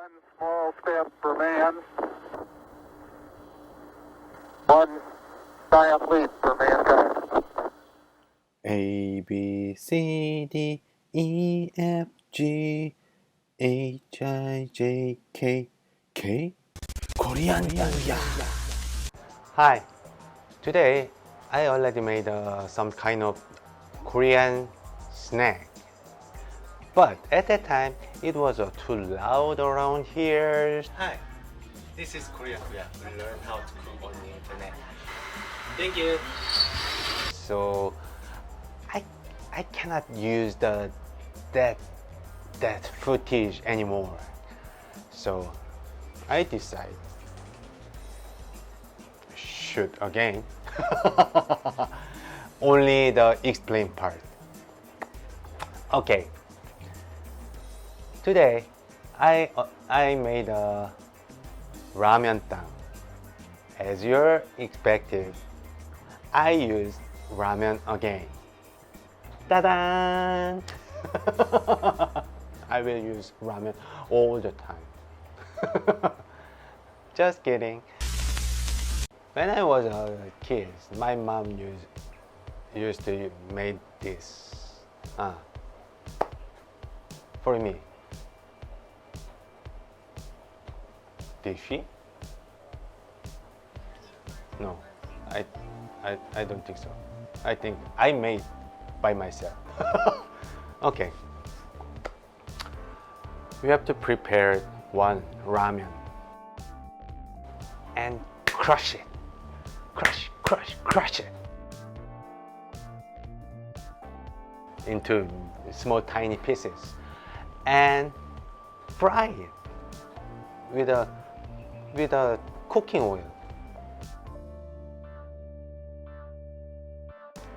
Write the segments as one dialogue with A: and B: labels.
A: One small step for man, one giant leap for mankind.
B: A, B, C, D, E, F, G, H, I, J, K, K? Korean 땅이야. Hi, today I already made some kind of Korean snack. But at that time, it was too loud around here. Hi, this is Korean. We learn how to cook on the internet. Thank you. So I cannot use that footage anymore. So I decide shoot again. Only the explain part. Okay. Today I made a 라면땅. As you're expected, I used ramen again. Ta-da! I will use ramen all the time. Just kidding. When I was a kid, my mom used to make this for me. Did she? No, I don't think so. I think I made by myself. Okay. We have to prepare one ramen and crush it. Crush it into small tiny pieces and fry it with a cooking oil.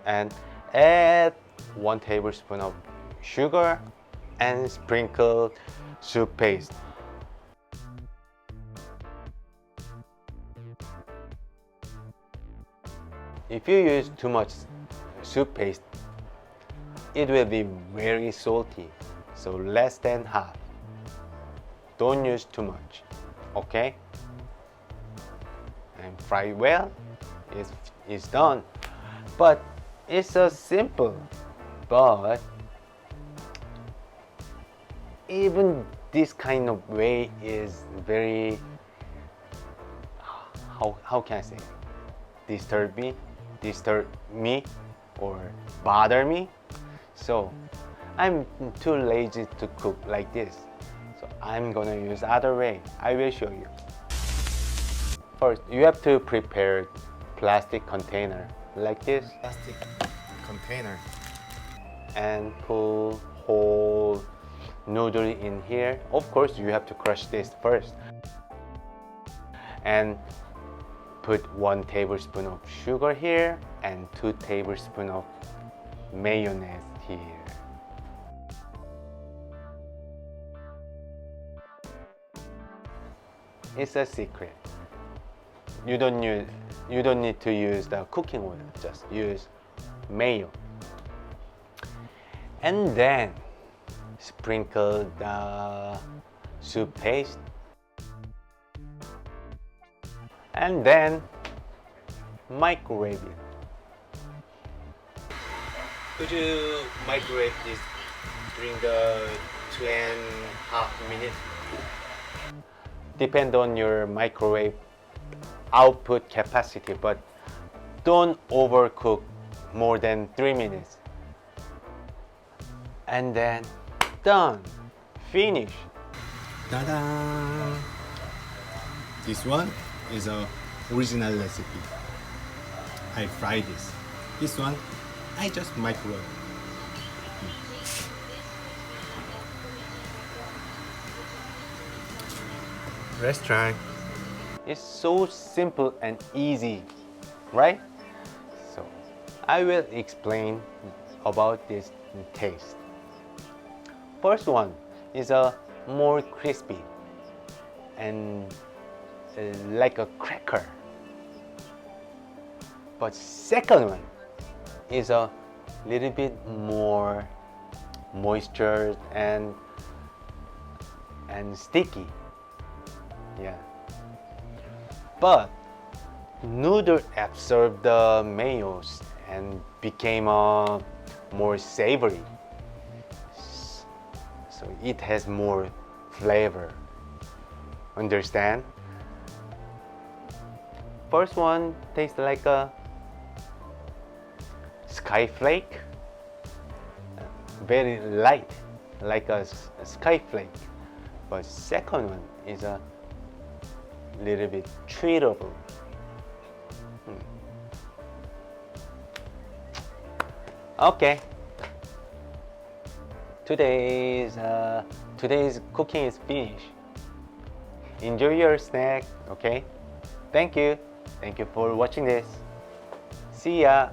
B: And add 1 tablespoon of sugar and sprinkle soup paste. If you use too much soup paste, it will be very salty, so less than half. Don't use too much, okay? And fry well, it's done. But it's so simple, but even this kind of way is very, how can I say, disturb me or bother me. So I'm too lazy to cook like this. So I'm gonna use other way. I will show you. First, you have to prepare plastic container like this. Plastic container. And put whole noodle in here. Of course, you have to crush this first. And put 1 tablespoon of sugar here and 2 tablespoons of mayonnaise here. It's a secret. You don't need to use the cooking oil, just use mayo. And then sprinkle the soup paste. And then microwave it. Could you microwave this during the 2.5 minutes? Depend on your microwave output capacity, but don't overcook more than 3 minutes. And then done. Finish. Ta-da! This one is a original recipe. I fry this. This one I just microwave. Let's try. It's so simple and easy, right? So I will explain about this taste. First one is a more crispy and like a cracker. But second one is a little bit more moisture and sticky. Yeah. But noodle absorbed the mayos and became more savory. So it has more flavor. Understand? First one tastes like a sky flake, very light, like a sky flake. But second one is a little bit treatable. Okay. Today's cooking is finished. Enjoy your snack, okay? Thank you for watching this. See ya.